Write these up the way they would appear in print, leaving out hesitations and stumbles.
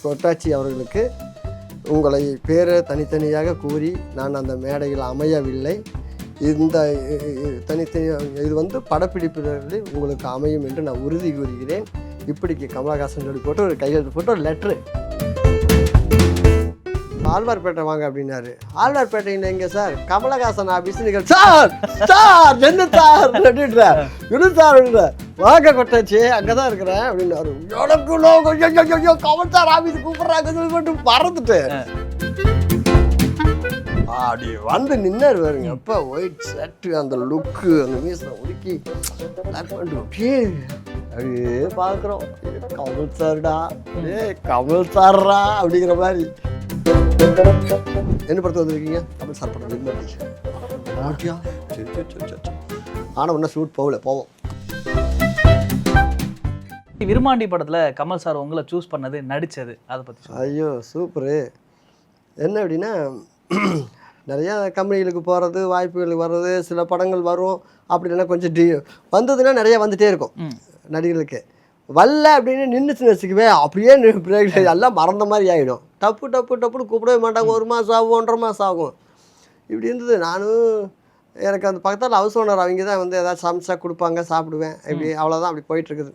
கொட்டாச்சி அவர்களுக்கு உங்களை பேரை தனித்தனியாக கூறி நான் அந்த மேடையில் அமையவில்லை. இந்த இது வந்து படப்பிடிப்புகளில் உங்களுக்கு அமையும் என்று நான் உறுதி கூறுகிறேன். இப்படிக்கு கமலஹாசன் சொல்லி போட்டு ஒரு கையெழுத்து போட்டு ஒரு லெட்ரு. ஆழ்வார்பேட்டை வாங்க அப்படின்னாரு. ஆழ்வார்பேட்டையில் எங்கே சார்? கமலஹாசன் ஆஃபீஸ். நீங்கள் சார் சார் என்ன சார் அப்படின்ற இரு சார் அப்படின்ற வாங்க கொட்டாச்சு அங்கே தான் இருக்கிறேன் அப்படின்னாரு. எனக்கு கமல் சார் ஆஃபீஸ் கூப்பிட்றாங்க மட்டும் மறந்துட்டு அப்படி வந்து நின்னாரு பாருங்க. அப்போ ஒயிட் ஷர்ட்டு, அந்த லுக்கு, அந்த மீசை உடுக்கி அப்படியே அப்படியே பார்க்குறோம். கமல் சார்டா, கமல் சார்ரா அப்படிங்கிற மாதிரி. என்ன படத்தை வந்துருக்கீங்க? கமல் சார் படம். ஆனால் ஒன்றும் ஷூட் போவோம். விருமாண்டி படத்தில் கமல் சார் உங்களை சூஸ் பண்ணது, நடித்தது, அதை பற்றி? ஐயோ சூப்பரு. என்ன அப்படின்னா, நிறையா கம்பெனிகளுக்கு போகிறது, வாய்ப்புகளுக்கு வர்றது, சில படங்கள் வரும். அப்படி இல்லைன்னா கொஞ்சம் வந்ததுன்னா நிறையா வந்துகிட்டே இருக்கும் நடிகர்களுக்கு. வரல அப்படின்னு நின்றுச்சுன்னு வச்சுக்குவே அப்படியே பிரேக் எல்லாம் மறந்த மாதிரி ஆகிடும். டப்புன்னு கூப்பிடவே மாட்டாங்க. 1 மாதம் ஆகும், 1.5 மாதம் ஆகும். இப்படி இருந்தது. எனக்கு அந்த பக்கத்தில் ஹவுஸ் ஓனர் அவங்க தான் வந்து ஏதாவது சமைச்சா கொடுப்பாங்க, சாப்பிடுவேன். இப்படி அவ்வளோதான். அப்படி போயிட்டுருக்குது.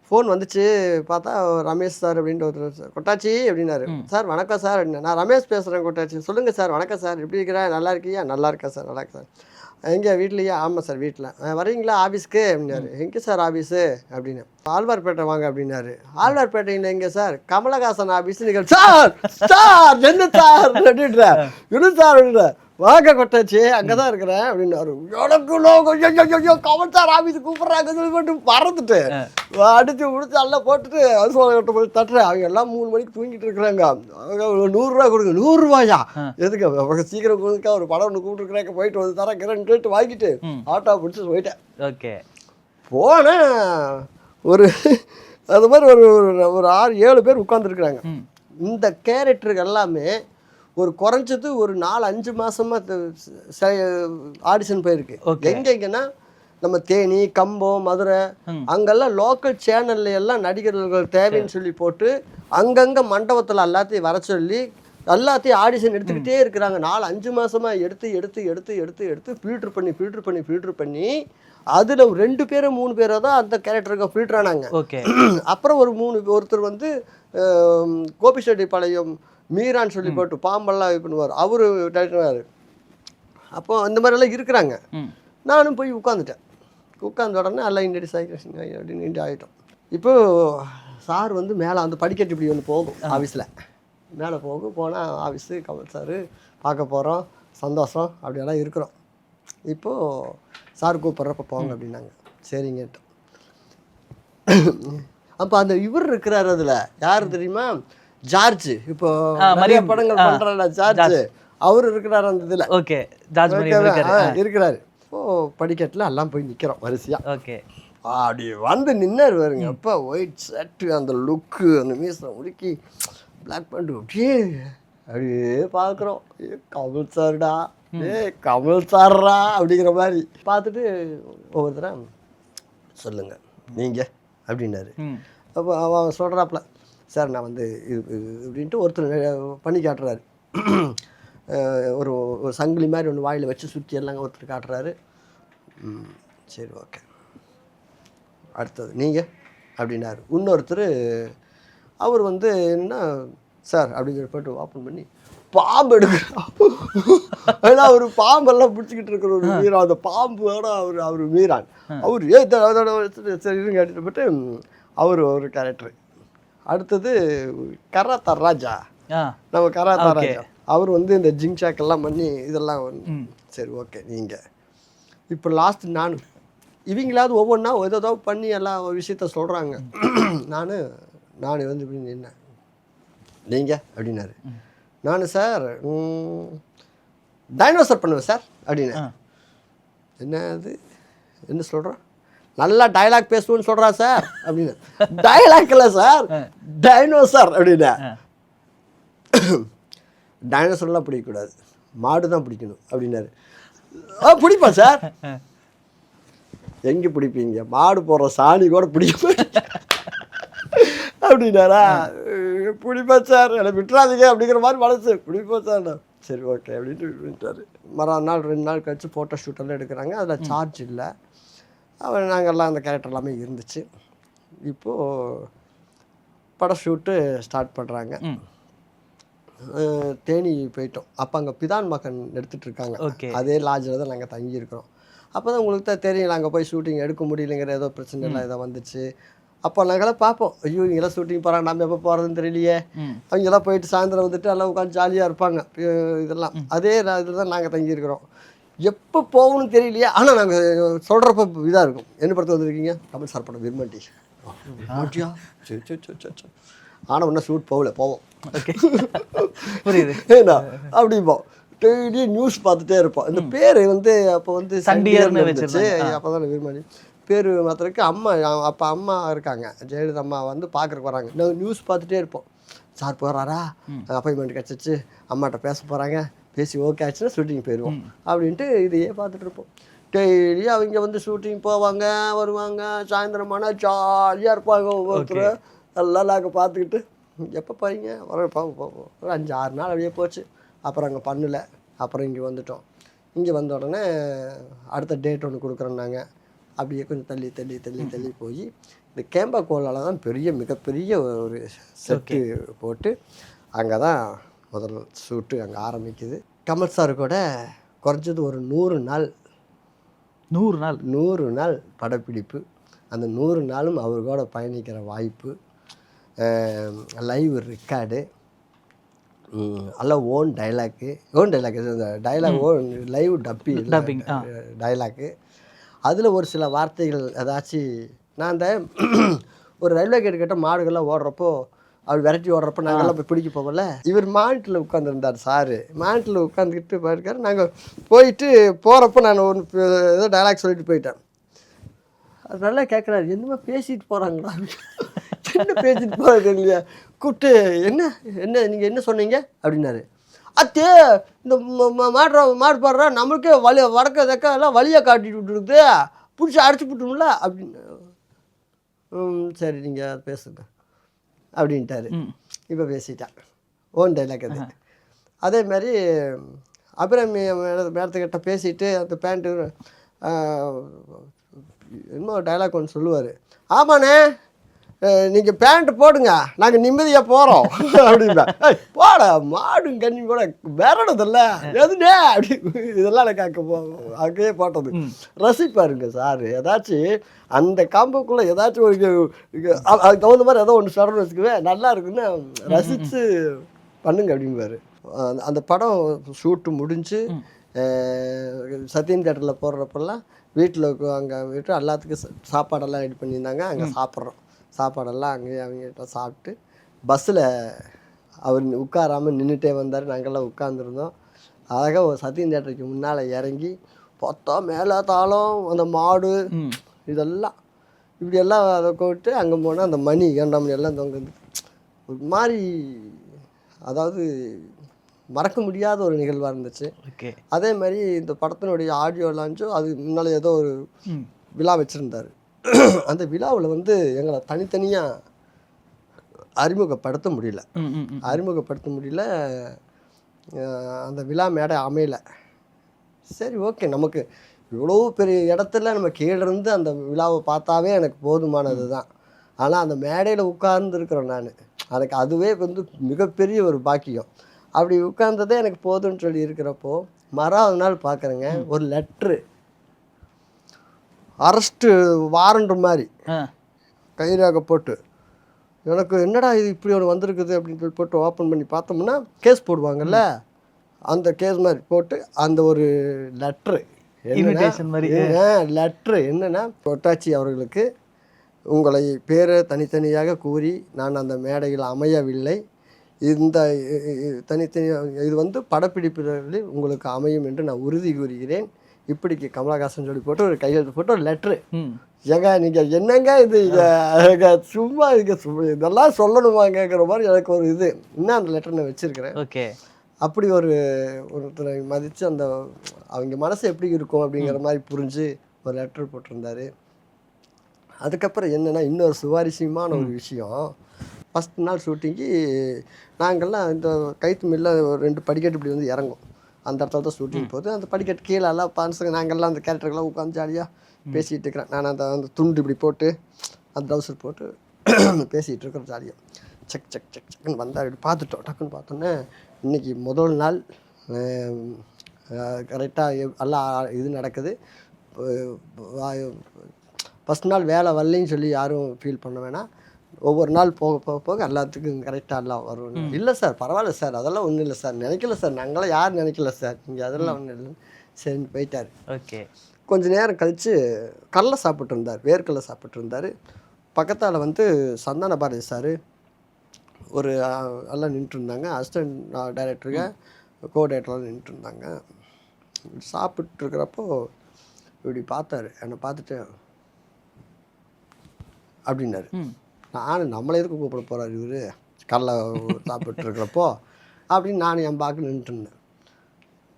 ஃபோன் வந்துச்சு. பார்த்தா ரமேஷ் சார் அப்படின்ட்டு ஒருத்தர். கொட்டாச்சி அப்படின்னாரு. சார் வணக்கம் சார் அப்படின்னா. நான் ரமேஷ் பேசுகிறேன் கொட்டாச்சி. சொல்லுங்கள் சார். வணக்கம் சார், எப்படி இருக்கிறேன்? நல்லா இருக்கியா? நல்லா இருக்கேன் சார். நல்லா இருக்கேன் சார். எங்கே? வீட்லையா? ஆமாம் சார் வீட்டில். வரீங்களா ஆஃபீஸ்க்கு அப்படின்னாரு. எங்கே சார் ஆஃபீஸு அப்படின்னு. ஆழ்வார்பேட்டை வாங்க அப்படின்னாரு. ஆழ்வார்பேட்டையில் எங்கே சார்? கமலஹாசன் ஆஃபீஸ். நீங்கள் சார் சார் என்ன சார் அப்படின்ற இரு சார் அப்படின்ற வாங்க கொட்டாச்சு அங்கே தான் இருக்கிறேன் அப்படின்னாரு. எனக்கு கமல் சார் ஆஃபீஸ் கூப்பிட்றாங்க மட்டும் மறந்துட்டு அடித்து முடிச்சு எல்லாம் போட்டுட்டு அது போய் தட்டுறேன். அவங்க எல்லாம் 3 மணிக்கு தூங்கிட்டு இருக்கிறாங்க. அவங்க 100 ரூபா கொடுங்க. 100 ரூபாயா? எதுக்கு? அவங்க சீக்கிரம் கொடுக்க ஒரு படம் ஒன்று கூப்பிட்டுருக்குறாங்க, போயிட்டு வந்து தரேன் கேட்டு வாங்கிட்டு ஆட்டோ பிடிச்சி போயிட்டேன். ஓகே. போனேன். ஒரு அது மாதிரி ஒரு 6-7 பேர் உட்காந்துருக்குறாங்க. இந்த கேரக்டருக்கு எல்லாமே ஒரு குறைஞ்சது ஒரு 4-5 மாதமாக ஆடிஷன் போயிருக்கு. எங்கெங்கன்னா நம்ம தேனி, கம்பம், மதுரை, அங்கெல்லாம் லோக்கல் சேனல்ல எல்லாம் நடிகர்கள் தேவைன்னு சொல்லி போட்டு அங்கங்கே மண்டபத்தில் எல்லாத்தையும் வர சொல்லி எல்லாத்தையும் ஆடிஷன் எடுத்துக்கிட்டே இருக்கிறாங்க. 4-5 மாதமாக எடுத்து ஃபில்ட்ரு பண்ணி அதில் 2 பேரோ 3 பேரோ தான் அந்த கேரக்டருக்கு ஃபில்டர் ஆனாங்க. அப்புறம் ஒருத்தர் வந்து கோபிச்செட்டிப்பாளையம் மீரான்னு சொல்லி போட்டு பாம்பெல்லாம் இது பண்ணுவார். அவரு டைரக்டர். அப்போ அந்த மாதிரிலாம் இருக்கிறாங்க. நானும் போய் உட்கார்ந்த உடனே எல்லாம் இண்டியடி சைக்கிள் அப்படின்னு ஆகிட்டோம். இப்போது சார் வந்து மேலே அந்த படிக்கட்டு இப்படி ஒன்று போகும் ஆஃபீஸில். மேலே போனால் ஆஃபீஸு கமல் சார் பார்க்க போகிறோம், சந்தோஷம் அப்படியெல்லாம் இருக்கிறோம். இப்போது சார் கூப்பிட்றப்ப போங்க அப்படின்னாங்க. சரிங்கட்டோம். அப்போ அந்த இவர் இருக்கிறார். அதில் யார் தெரியுமா? ஜார்ஜ். இப்போ நிறைய படங்கள் பண்றாரு ஜார்ஜ். அவரு இருக்கிறாரு அந்த இதுல. ஓகே. ஜார்ஜ் இருக்கிறாரு. இப்போ படிக்கட்டுல எல்லாம் போய் நிக்கிறோம் வரிசையா. ஓகே. அப்படி வந்து நின்னாரு பாருங்க. அப்போ ஒயிட் ஷர்ட்டு, அந்த லுக்கு, அந்த மீசை உடுக்கி பிளாக் பேண்ட் அப்படியே பார்க்குறோம். கமல் சார்டா, கமல் சார்ரா அப்படிங்கிற மாதிரி பார்த்துட்டு ஒவ்வொருத்தரா சொல்லுங்க நீங்க அப்படின்னாரு. அப்போ அவன் சொல்றாப்புல, சார் நான் வந்து இது அப்படின்ட்டு ஒருத்தர் பண்ணி காட்டுறாரு. ஒரு சங்கிலி மாதிரி ஒன்று வாயில் வச்சு சுற்றி எல்லாம் ஒருத்தர் காட்டுறாரு. சரி ஓகே. அடுத்தது நீங்கள் அப்படின்னாரு. இன்னொருத்தர் அவர் வந்து என்னன்னா சார் அப்படிங்கிற போட்டு ஓப்பன் பண்ணி பாம்பு எடுக்கிறான். ஏன்னா அவர் பாம்பெல்லாம் பிடிச்சிக்கிட்டு இருக்கிற ஒரு மீரான். அந்த பாம்போட அவர் மீரான். அவர் சரி இருங்க அப்படின்ட்டு போட்டு அவர் ஒரு கேரக்டரு. அடுத்தது கராத்தா ராஜா. நம்ம கராத்தா ராஜா அவர் வந்து இந்த ஜிங்சாக் எல்லாம் பண்ணி இதெல்லாம். சரி ஓகே. நீங்கள் இப்போ லாஸ்ட் நானும் இவங்களாவது ஒவ்வொன்றா ஏதோ பண்ணி எல்லாம் ஒரு விஷயத்த சொல்கிறாங்க. நான் வந்து இப்படி நின்னேன். நீங்கள் அப்படின்னாரு. நான் சார் டைனோசர் பண்ணுவேன் சார் அப்படின்னு. என்ன அது என்ன சொல்கிறோம்? நல்லா டைலாக் பேசுவோன்னு சொல்கிறா சார் அப்படின்னு. டைலாக் இல்லை சார், டைனோசர் அப்படின்னா. டைனோசர்லாம் பிடிக்கக்கூடாது, மாடு தான் பிடிக்கணும் அப்படின்னாரு. பிடிப்பா சார். எங்கே பிடிப்பீங்க? மாடு போடுற சாணி கூட பிடிக்க அப்படின்னாரா. பிடிப்பா சார் என்னை விட்டுறாதீங்க அப்படிங்கிற மாதிரி மனசு பிடிப்பா சார். சரி ஓகே அப்படின்ட்டு விட்டார். மறுநாள் 2 நாள் கழிச்சு ஃபோட்டோ ஷூட்டெல்லாம் எடுக்கிறாங்க. அதில் சார்ஜ் இல்லை. நாங்கள்லாம் அந்த கேரக்டர் எல்லாமே இருந்துச்சு. இப்போது பட ஷூட்டு ஸ்டார்ட் பண்ணுறாங்க. தேனி போயிட்டோம். அப்போ அங்கே பிதான் மகன் எடுத்துகிட்டு இருக்காங்க. அதே லாட்ஜில் தான் நாங்கள் தங்கியிருக்கிறோம். அப்போ தான் உங்களுக்கு தான் தெரியும், நாங்கள் போய் ஷூட்டிங் எடுக்க முடியலைங்கிற ஏதோ பிரச்சனைலாம் ஏதோ வந்துச்சு. அப்போ நாங்களாம் பார்ப்போம், ஐயோ இங்கெல்லாம் ஷூட்டிங் போகிறாங்க, நம்ம எப்போ போகிறதுன்னு தெரியலையே. அவங்கெல்லாம் போயிட்டு சாயந்தரம் வந்துட்டு எல்லாம் உட்காந்து ஜாலியாக இருப்பாங்க. இதெல்லாம் அதே இதில் தான் நாங்கள் தங்கியிருக்கிறோம். எப்போ போகணும்னு தெரியலையே. ஆனால் நாங்கள் சொல்கிறப்ப இதாக இருக்கும். என்ன படத்தில் வந்துருக்கீங்க? கமல் சார் படம் விரும்பி. ஓட்டியா சரி சரி சரி சரி சரி. ஆனால் ஒன்றும் ஷூட் போவோம். புரியுது ஏன்னா அப்படிப்போம். டெய்லி நியூஸ் பார்த்துட்டே இருப்போம். இந்த பேர் வந்து அப்போ வந்து சண்டியர்னு வச்சுச்சு. அப்போ தான் விரும்பி பேர் மாத்திரக்கு அம்மா, அப்போ அம்மா இருக்காங்க, ஜெயலலிதா அம்மா வந்து பார்க்குறக்கு வராங்க. நாங்கள் நியூஸ் பார்த்துட்டே இருப்போம். சார் போகிறாரா, அப்பாயின்மெண்ட் கிடச்சிச்சு, அம்மாட்ட பேச போகிறாங்க, பேசி ஓகே ஆச்சுன்னா ஷூட்டிங் போயிடுவோம் அப்படின்ட்டு இதையே பார்த்துட்டு இருப்போம். டெய்லி அவங்க வந்து ஷூட்டிங் போவாங்க வருவாங்க. சாயந்தரமானால் ஜாலியாக இருப்பாங்க ஒவ்வொருத்தர். எல்லாம் நாங்கள் பார்த்துக்கிட்டு எப்போ போகிறீங்க போவோம். ஒரு 5-6 நாள் அப்படியே போச்சு. அப்புறம் அங்கே பண்ணல. அப்புறம் இங்கே வந்துட்டோம். இங்கே வந்த உடனே அடுத்த டேட் ஒன்று கொடுக்குறோன்னாங்க. அப்படியே கொஞ்சம் தள்ளி தள்ளி தள்ளி தள்ளி போய் இந்த கேம்பா கோலால் தான் மிகப்பெரிய ஒரு செட்டு போட்டு அங்கே தான் முதல் ஷூட்டு அங்கே ஆரம்பிக்குது. கமல் சார் கூட குறைஞ்சது ஒரு 100 நாள் படப்பிடிப்பு. அந்த 100 நாளும் அவர் கூட பயணிக்கிற வாய்ப்பு, லைவ் ரெக்கார்டு, எல்லாம் own dialogue live dubbing dialogue. அதில் ஒரு சில வார்த்தைகள் ஏதாச்சும் நான் அந்த ஒரு ரயில்வே கேட்டு கேட்ட மாடுகள்லாம் ஓடுறப்போ அவர் விரட்டி ஓடுறப்போ நாங்கள்லாம் போய் பிடிக்க போகல. இவர் மானிட்டில் உட்காந்துருந்தார். சாரு மானிட்டில் உட்காந்துக்கிட்டு போயிருக்காரு. நாங்கள் போயிட்டு போகிறப்போ நான் ஏதோ டைலாக் சொல்லிட்டு போயிட்டேன். அது நல்லா கேட்குறாரு, என்னமா பேசிட்டு போகிறாங்களா, என்ன பேசிட்டு போகிறது இல்லையா, கூப்பிட்டு என்ன நீங்கள் என்ன சொன்னீங்க அப்படின்னாரு. அத்தே இந்த மாடு பாடுறா நம்மளுக்கே வடக்க தக்க எல்லாம் வழியாக காட்டிட்டு விட்டுருக்குது, பிடிச்சி அடிச்சு விட்டுரும்ல அப்படின்னு. சரி நீங்கள் பேசுங்க அப்படின்ட்டாரு. இப்போ பேசிட்டேன். ஓன் டைலாக் அது. அதே மாதிரி அப்புறம் மேடத்துக்கிட்ட பேசிட்டு அந்த பேண்ட்டு இன்னும் டைலாக் ஒன்று சொல்லுவார். ஆமாண்ணே நீங்கள் பேண்ட்டு போடுங்க, நாங்கள் நிம்மதியாக போகிறோம் அப்படின்னா. போட மாடும் கண்ணி கூட விரடுதில்ல எதுனே அப்படி இதெல்லாம் எனக்கு அங்கேயே போட்டது. ரசிப்பாருங்க சார். ஏதாச்சும் அந்த காம்புக்குள்ளே ஏதாச்சும் ஒரு அதுக்கு தகுந்த மாதிரி ஏதோ ஒன்று சொல்கிறேன்னு வச்சுக்குவேன், நல்லா இருக்குன்னு ரசித்து பண்ணுங்க அப்படிம்பாரு. அந்த படம் ஷூட்டு முடிஞ்சு சத்யம் தேட்டரில் போடுறப்பெல்லாம் வீட்டில் அங்கே விட்டு எல்லாத்துக்கும் சாப்பாடெல்லாம் ரெடி பண்ணியிருந்தாங்க. அங்கே சாப்பாடெல்லாம் அங்கேயே அவங்ககிட்ட சாப்பிட்டு பஸ்ஸில் அவர் உட்காராமல் நின்றுட்டே வந்தார். நாங்கள்லாம் உட்காந்துருந்தோம். அழகாக ஒரு சத்யம் தேட்டருக்கு முன்னால் இறங்கி பார்த்தா மேலே தாளம் அந்த மாடு இதெல்லாம் இப்படியெல்லாம் அதை போட்டு அங்கே போனால் அந்த மணி 2 மணி எல்லாம் தொங்குது. ஒரு மாதிரி அதாவது மறக்க முடியாத ஒரு நிகழ்வாக இருந்துச்சு. அதே மாதிரி இந்த படத்தினுடைய ஆடியோ லான்ச்சும் அது முன்னால் ஏதோ ஒரு விழா வச்சுருந்தார். அந்த விழாவில் வந்து எங்களை தனித்தனியாக அறிமுகப்படுத்த முடியல. அந்த விழா மேடை அமையலை. சரி ஓகே, நமக்கு இவ்வளோ பெரிய இடத்துல நம்ம கீழிருந்து அந்த விழாவை பார்த்தாவே எனக்கு போதுமானது தான். ஆனால் அந்த மேடையில் உட்கார்ந்துருக்குறேன் நான், எனக்கு அதுவே வந்து மிகப்பெரிய ஒரு பாக்கியம். அப்படி உட்கார்ந்ததே எனக்கு போதும்னு சொல்லி இருக்கிறப்போ மறாவது நாள் பார்க்குறேங்க ஒரு லெட்ரு, அரெஸ்ட்டு வாரண்ட் மாதிரி கைராக போட்டு, எனக்கு என்னடா இது இப்படி ஒன்று வந்திருக்குது அப்படின்னு சொல்லி போட்டு ஓப்பன் பண்ணி பார்த்தோம்னா கேஸ் போடுவாங்கல்ல, அந்த கேஸ் மாதிரி போட்டு அந்த ஒரு லெட்ரு என்னன்னா கொட்டாச்சி அவர்களுக்கு உங்களை பேரை தனித்தனியாக கூறி நான் அந்த மேடையில் அமையவில்லை, இந்த தனித்தனியாக இது வந்து படப்பிடிப்புகளில் உங்களுக்கு அமையும் என்று நான் உறுதி கூறுகிறேன், இப்படிக்கு கமலஹாசன் சொல்லி போட்டு ஒரு கையெழுத்து போட்டு ஒரு லெட்ரு. ஏங்க நீங்கள் என்னங்க இது சும்மா இதெல்லாம் சொல்லணுமாங்கிற மாதிரி எனக்கு ஒரு இது இன்னும் அந்த லெட்டர் நான் வச்சுருக்கிறேன். ஓகே, அப்படி ஒருத்தரை மதித்து அந்த அவங்க மனசு எப்படி இருக்கும் அப்படிங்கிற மாதிரி புரிஞ்சு ஒரு லெட்டர் போட்டிருந்தாரு. அதுக்கப்புறம் என்னென்னா இன்னொரு சுவாரஸ்யமான ஒரு விஷயம், ஃபஸ்ட் நாள் ஷூட்டிங்கு நாங்கள்லாம் இந்த கைத்து மில்ல 2 படிக்கட்டு இப்படி வந்து இறங்கும். அந்த இடத்துல தான் ஷூட்டிங் போகுது. அந்த படிக்கட்டு கீழே எல்லாம் பசங்க நாங்கள்லாம் அந்த கேரக்டர்கள்லாம் உட்காந்து ஜாலியாக பேசிகிட்டு இருக்கிறேன். நான் அந்த துண்டு இப்படி போட்டு அந்த ட்ரௌசர் போட்டு பேசிகிட்டு இருக்கிறேன் ஜாலியாக. சக் சக் சக் சக்குன்னு வந்தால் இப்படி பார்த்துட்டோம். டக்குன்னு பார்த்தோன்னே இன்றைக்கி முதல் நாள் கரெக்டாக எல்லாம் இது நடக்குது. ஃபஸ்ட் நாள் வேலை வரலைன்னு சொல்லி யாரும் ஃபீல் பண்ண வேணாம். ஒவ்வொரு நாள் போக போக போக எல்லாத்துக்கும் கரெக்டாக எல்லாம் வரும். இல்லை சார் பரவாயில்ல சார், அதெல்லாம் ஒன்றும் இல்லை சார், நினைக்கல சார், நாங்களாம் யாரும் நினைக்கல சார், இங்கே அதெல்லாம் ஒன்றும் இல்லை சரின்னு போயிட்டார். ஓகே. கொஞ்சம் நேரம் கழித்து கடலை சாப்பிட்ருந்தார், வேர்க்கடலை சாப்பிட்ருந்தார். பக்கத்தால் வந்து சந்தான பாரதி சார் ஒரு எல்லாம் நின்றுருந்தாங்க. அசிஸ்டன்ட் டைரக்டருங்க கோ டைரக்டர்லாம் நின்றுருந்தாங்க. சாப்பிட்ருக்கிறப்போ இப்படி பார்த்தாரு, என்னை பார்த்துட்டு அப்படின்னாரு. நான் நம்மளே எதுக்கு கூப்பிட போகிறார் இவர் கடலை சாப்பிட்ருக்கிறப்போ அப்படின்னு நான் என் பார்க்க நின்றுருந்தேன்.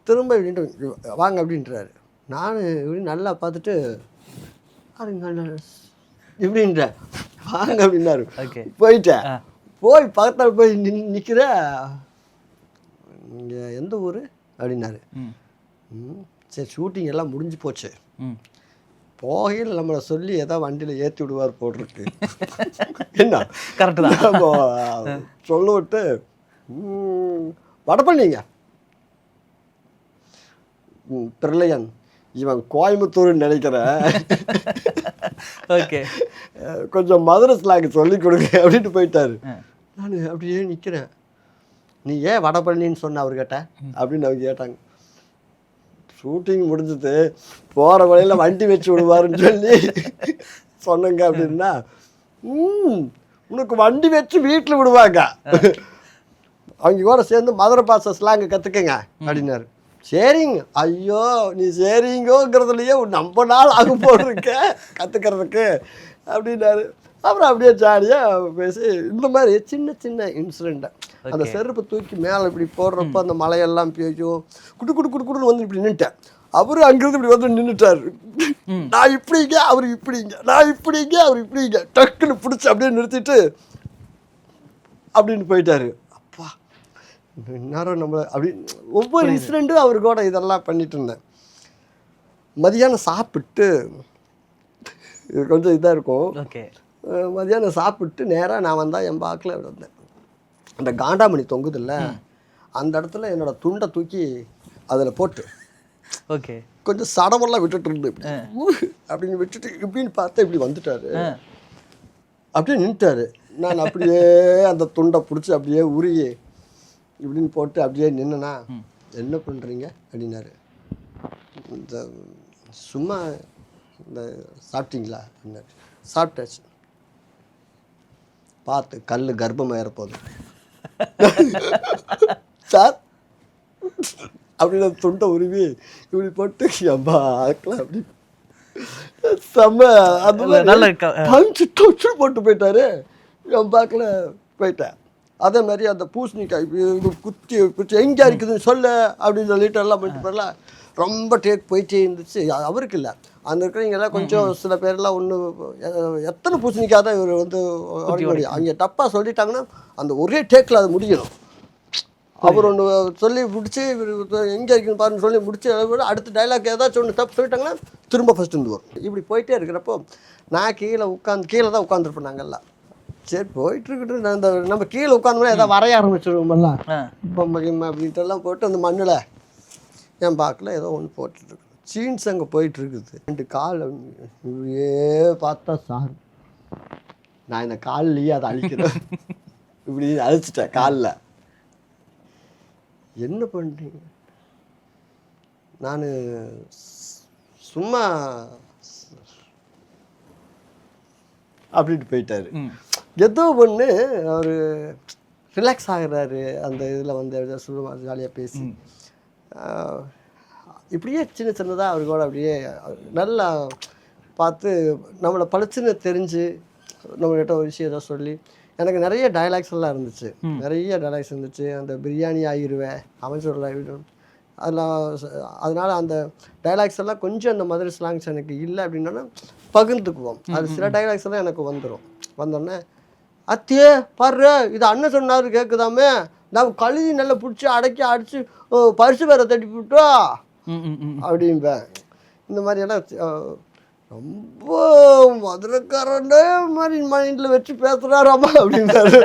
திரும்ப இப்படின்ட்டு வாங்க அப்படின்றாரு. நான் இப்படி நல்லா பார்த்துட்டு இப்படின்ற வாங்க அப்படின்னாரு. போயிட்டேன். போய் பக்கத்தில் போய் நிற்கிற இங்கே எந்த ஊர் அப்படின்னாரு. சரி ஷூட்டிங் எல்லாம் முடிஞ்சு போச்சு, போகையில் நம்மளை சொல்லி ஏதாவது வண்டியில் ஏற்றி விடுவார் போட்டிருக்கு. என்ன கரெக்டு தான் நம்ம சொல்ல விட்டு வடபழனிங்க பிள்ளையன் இவன் கோயம்புத்தூர்னு நினைக்கிறேன், ஓகே கொஞ்சம் மதுரை ஸ்லாங் சொல்லி கொடுங்க அப்படின்ட்டு போயிட்டாரு. நான் அப்படியே நிற்கிறேன். நீ ஏன் வடபழனின்னு சொன்ன அவர்கிட்ட அப்படின்னு அவங்க கேட்டாங்க. ஷூட்டிங் முடிஞ்சது போகிற வழியில் வண்டி வச்சு விடுவாருன்னு சொல்லி சொன்னங்க அப்படின்னா, உனக்கு வண்டி வச்சு வீட்டில் விடுவாங்க, அவங்க கூட சேர்ந்து மதுரை பாச ஸ்லாங்க கற்றுக்கங்க அப்படின்னாரு. சரிங்க, ஐயோ நீ சரிங்கோங்கிறதுலையே ரொம்ப நாள் ஆகும் போட்டிருக்க கற்றுக்கிறதுக்கு அப்படின்னாரு. அப்புறம் அப்படியே ஜாலியாக பேசி இந்த மாதிரி சின்ன சின்ன இன்சிடெண்ட்டை அந்த செருப்பை தூக்கி மேலே இப்படி போடுறப்போ அந்த மலையெல்லாம் பேயும் குடு குடு குடு குடுன்னு வந்து இப்படி நின்றுட்டேன். அவரு அங்கிருந்து இப்படி வந்து நின்றுட்டார். நான் இப்படிங்க அவர் இப்படிங்க, நான் இப்படிங்க அவர் இப்படிங்க, டக்குன்னு பிடிச்சி அப்படியே நிறுத்திட்டு அப்படின்னு போயிட்டாரு. அப்பா இந்நேரம் நம்ம அப்படி ஒவ்வொரு இன்சிடெண்ட்டும் அவரு கூட இதெல்லாம் பண்ணிட்டு இருந்தேன். மதியானம் சாப்பிட்டு இது கொஞ்சம் இதாக இருக்கும். ஓகே. மதியானம் சாப்பிட்டு நேராக நான் வந்தால் என் பாக்கில் வந்தேன். அந்த காண்டாமணி தொங்குதில்ல அந்த இடத்துல என்னோட துண்டை தூக்கி அதில் போட்டு ஓகே கொஞ்சம் சடமெல்லாம் விட்டுட்டு இருந்து அப்படின்னு விட்டுட்டு இப்படின்னு பார்த்தா இப்படி வந்துட்டாரு. அப்படியே நின்ட்டாரு. நான் அப்படியே அந்த துண்டை பிடிச்சி அப்படியே உருகி இப்படின்னு போட்டு அப்படியே நின்னா, என்ன பண்ணுறீங்க அப்படின்னாரு. இந்த சும்மா இந்த சாப்பிட்டீங்களா அப்படின்னாரு. சாப்பிட்டாச்சு. பார்த்து கல் கர்ப்பமாக ஏறப்போகுது சார் அப்படின்னு துண்டை உருவி இப்படி போட்டு அம்மா ஆக்கலாம் அப்படி செம்ம அந்த பஞ்சு டொச்சு போட்டு போயிட்டாரு. என் பாக்கில் போயிட்டேன். அதே மாதிரி அந்த பூசணிக்காய் குத்தி குச்சி எங்கே இருக்குதுன்னு சொல்ல அப்படின்னு சொல்லிட்டு எல்லாம் பண்ணிட்டு போயிடல. ரொம்ப டேக் போயிட்டே இருந்துச்சு. அவருக்கு இல்லை, அந்த இருக்கிறவங்கெல்லாம் கொஞ்சம் சில பேர்லாம் ஒன்று எத்தனை பூசணிக்காய் தான் இவர் வந்து அவங்க தப்பாக சொல்லிட்டாங்கன்னா அந்த ஒரே டேக்கில் அது முடியணும். அவர் ஒன்று சொல்லி முடிச்சு எங்கே இருக்குன்னு பாருன்னு சொல்லி முடிச்சு அடுத்த டைலாக் ஏதாச்சும் ஒன்று தப்பு சொல்லிட்டாங்கன்னா திரும்ப ஃபஸ்ட்டு இருந்து வரும். இப்படி போயிட்டே இருக்கிறப்போ நான் கீழே தான் உட்காந்துருப்பேன். நாங்கள்லாம் சரி போயிட்டுருக்கிட்டு அந்த நம்ம கீழே உட்காந்தோம்னா ஏதாவது வரைய ஆரம்பிச்சிருவோம்லாம் பொம்மை அப்படின்ட்டு எல்லாம் போட்டு அந்த மண்ணில் என் பாக்கில் ஏதோ ஒன்று போட்டுருக்கு. சீன்ஸ் அங்கே போயிட்டுருக்குது. 2 கால் இப்படியே பார்த்தா சார் நான் இந்த கால்லையே அதை அழிக்கிறேன். இப்படி அழிச்சிட்டேன் காலில். என்ன பண்ணுறீங்க? நான் சும்மா அப்படின்ட்டு போயிட்டாரு. ஏதோ ஒன்று அவர் ரிலாக்ஸ் ஆகுறாரு அந்த இதில் வந்து சொல்லுவாங்க ஜாலியாக பேசி. இப்படியே சின்ன சின்னதாக அவர் கூட அப்படியே நல்லா பார்த்து நம்மளை பளிச்சுன்னு தெரிஞ்சு நம்மகிட்ட ஒரு விஷயம் ஏதோ சொல்லி எனக்கு நிறைய டைலாக்ஸ் எல்லாம் இருந்துச்சு. நிறைய டைலாக்ஸ் இருந்துச்சு. அந்த பிரியாணி ஆகிடுவேன் அவன் சொல்லலாம் அதெல்லாம். அதனால் அந்த டைலாக்ஸ் எல்லாம் கொஞ்சம் அந்த மதுரை ஸ்லாங்ஸ் எனக்கு இல்லை அப்படின்னா பகிர்ந்துக்குவோம். அது சில டைலாக்ஸ் எல்லாம் எனக்கு வந்துடும். வந்தோடனே அத்தியே பாரு இது அண்ணன் சொன்னார் கேட்குதாமே, நான் கழுதி நல்லா பிடிச்சி அடித்து பரிசு வேற தட்டி விட்டோம் அப்படின்பேன். இந்த மாதிரியெல்லாம் ரொம்ப மதுரைக்காரண்டே மாதிரி மைண்டில் வச்சு பேசுகிறாராமா அப்படின்றாரு.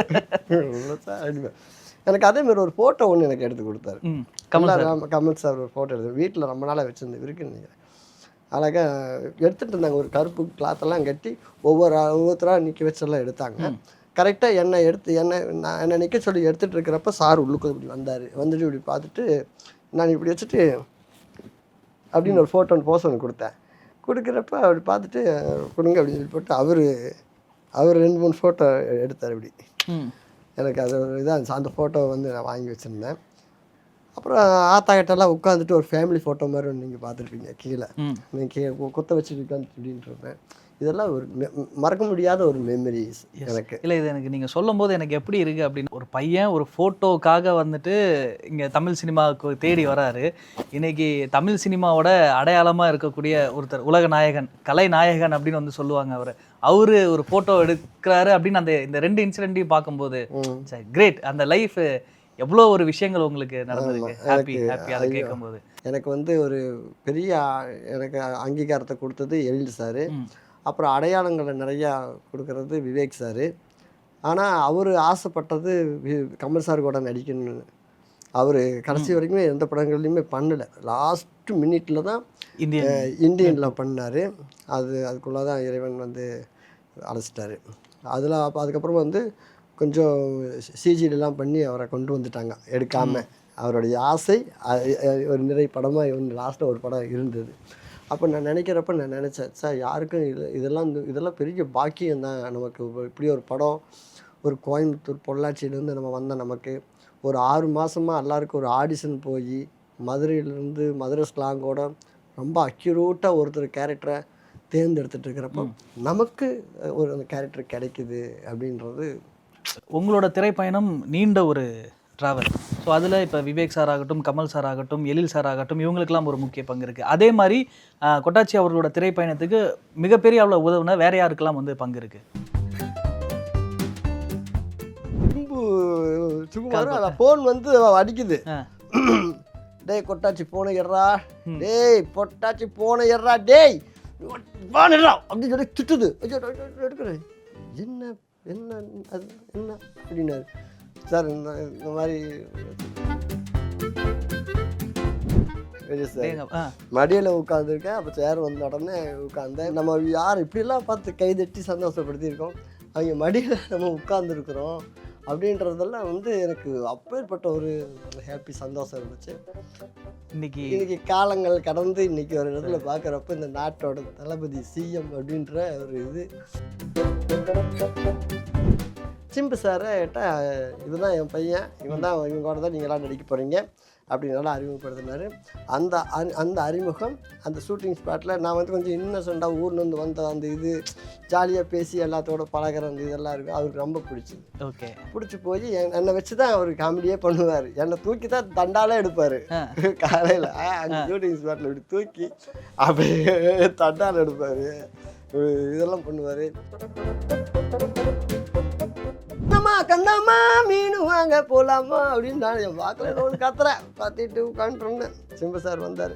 அப்படின்பேன். எனக்கு அதேமாதிரி ஒரு ஃபோட்டோ ஒன்று எனக்கு எடுத்து கொடுத்தாரு கமல் சார். ஒரு ஃபோட்டோ எடுத்து வீட்டில் ரொம்ப நாளாக வச்சுருந்து இருக்குன்னு நினைக்கிறேன். அழகாக எடுத்துகிட்டு இருந்தாங்க. ஒரு கருப்பு கிளாத்தெல்லாம் கட்டி ஒவ்வொருத்தராக நிற்க வச்செல்லாம் எடுத்தாங்க. கரெக்டாக என்னை நிற்க சொல்லி எடுத்துகிட்டு இருக்கிறப்ப சார் உள்ளுக்கு இப்படி வந்தார். வந்துட்டு இப்படி பார்த்துட்டு நான் இப்படி வச்சுட்டு அப்படின்னு ஒரு ஃபோட்டோ போஸ் ஒன்று கொடுத்தேன். கொடுக்குறப்ப அப்படி பார்த்துட்டு கொடுங்க அப்படின்னு சொல்லி போட்டு அவர் 2-3 ஃபோட்டோ எடுத்தார் இப்படி. எனக்கு அது ஒரு இதாக அந்த ஃபோட்டோவை வந்து நான் வாங்கி வச்சுருந்தேன். அப்புறம் ஆத்தாக்கிட்டெல்லாம் உட்காந்துட்டு ஒரு ஃபேமிலி ஃபோட்டோ மாதிரி ஒன்று நீங்கள் பார்த்துருப்பீங்க கீழே. நீங்கள் குத்த வச்சு உட்காந்து இப்படின்னு இருப்பேன். இதெல்லாம் ஒரு மறக்க முடியாத ஒரு மெமரிஸ் எனக்கு. இல்லை இது எனக்கு நீங்கள் சொல்லும் போது எனக்கு எப்படி இருக்குது அப்படின்னு, ஒரு பையன் ஒரு ஃபோட்டோக்காக வந்துட்டு இங்கே தமிழ் சினிமாவுக்கு தேடி வராரு. இன்னைக்கு தமிழ் சினிமாவோட அடையாளமாக இருக்கக்கூடிய ஒருத்தர், உலக நாயகன், கலை நாயகன் அப்படின்னு வந்து சொல்லுவாங்க. அவரு ஒரு ஃபோட்டோ எடுக்கிறாரு அப்படின்னு இந்த 2 இன்சிடென்ட்டையும் பார்க்கும்போது சரி கிரேட். அந்த லைஃப் எவ்வளோ ஒரு விஷயங்கள் உங்களுக்கு நடந்ததுக்கு ஹாப்பி அதை கேட்கும்போது எனக்கு வந்து ஒரு பெரிய எனக்கு அங்கீகாரத்தை கொடுத்தது எழில் சார். அப்புறம் அடையாளங்களை நிறையா கொடுக்கறது விவேக் சார். ஆனால் அவர் ஆசைப்பட்டது கமல் சார் கூட நடிக்கணும்னு. அவர் கடைசி வரைக்குமே எந்த படங்கள்லையுமே பண்ணலை. லாஸ்ட்டு மினிட்டில் தான் இந்தியனில் பண்ணார். அதுக்குள்ளே தான் இறைவன் வந்து அழைச்சிட்டாரு. அதுக்கப்புறம் வந்து கொஞ்சம் சிஜிலாம் பண்ணி அவரை கொண்டு வந்துட்டாங்க எடுக்காமல். அவருடைய ஆசை ஒரு நிறைய படமாக லாஸ்ட்டில் ஒரு படம் இருந்தது. அப்போ நான் நினைக்கிறப்ப நான் நினச்சேன், சார் யாருக்கும் இதெல்லாம் பெரிய பாக்கியம் தான் நமக்கு. இப்படி ஒரு படம் ஒரு கோயம்புத்தூர் பொள்ளாச்சியிலேருந்து நம்ம வந்தால் நமக்கு ஒரு 6 மாதமாக எல்லாருக்கும் ஒரு ஆடிஷன் போய் மதுரையிலேருந்து மதுரை ஸ்லாங்கோட ரொம்ப அக்யூரேட்டாக ஒருத்தர் கேரக்டரை தேர்ந்தெடுத்துட்டு இருக்கிறப்போ நமக்கு ஒரு அந்த கேரக்டர் கிடைக்குது அப்படின்றது. உங்களோட திரைப்பயணம் நீண்ட ஒரு ட்ராவல். ஸோ அதில் இப்போ விவேக் சார் ஆகட்டும், கமல் சார் ஆகட்டும், எழில் சார் ஆகட்டும், இவங்களுக்கெல்லாம் ஒரு முக்கிய பங்கு இருக்குது. அதே மாதிரி கொட்டாச்சி அவர்களோட திரைப்பயணத்துக்கு மிகப்பெரிய அவ்வளோ உதவுன வேற யாருக்கெல்லாம் வந்து பங்கு இருக்குது? ஃபோன் வந்து அடிக்குது. டேய் கொட்டாச்சி போன எறா, டேய் பொட்டாச்சி போன எறா, டேய் வாடா அப்படின்னு சொல்லி திட்டுது. எடுக்கிறேன். என்ன அது என்ன அப்படின்னாரு. சார் இந்த மாதிரி மடியில் உட்காந்துருக்கேன். அப்போ சேர் வந்த உடனே உட்காந்தேன். நம்ம யார் இப்படிலாம் பார்த்து கைதட்டி சந்தோஷப்படுத்தியிருக்கோம். அவங்க மடியில் நம்ம உட்காந்துருக்குறோம் அப்படின்றதெல்லாம் வந்து எனக்கு அப்பேற்பட்ட ஒரு ஹாப்பி சந்தோஷம் இருந்துச்சு. இன்னைக்கு காலங்கள் கடந்து இன்னைக்கு ஒரு இடத்துல பார்க்குறப்ப இந்த நாட்டோட தளபதி சிஎம் அப்படின்ற ஒரு இது. சிம்பு சாரை கேட்டால் இவன் தான் என் பையன், இவங்களோட தான் நீங்களாம் நடிக்க போகிறீங்க அப்படின்னால அறிமுகப்படுத்தினார். அந்த அறிமுகம் அந்த ஷூட்டிங் ஸ்பாட்டில் நான் வந்து கொஞ்சம் இன்னசென்ட்டாக ஊர்லேருந்து வந்த அந்த இது ஜாலியாக பேசி எல்லாத்தோட பழகிற அந்த இதெல்லாம் இருக்குது. அவருக்கு ரொம்ப பிடிச்சிது. ஓகே, பிடிச்சி போய் என்னை வச்சு தான் அவர் காமெடியே பண்ணுவார். என்னை தூக்கி தான் தண்டாலே எடுப்பார். காலையில் அந்த ஷூட்டிங் ஸ்பாட்டில் இப்படி தூக்கி அப்படியே தண்டால் எடுப்பார். இதெல்லாம் பண்ணுவார். கண்ணாமா மீன் வாங்க போகலாமா அப்படின்னு நான் என் வாக்கில் ஒன்று கத்துறேன். கத்திட்டு உட்காந்துருந்தேன். சிம்பு சார் வந்தார்.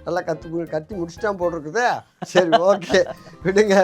நல்லா கத்தி முடிச்சுட்டான் போட்டிருக்குதே. சரி ஓகே விடுங்க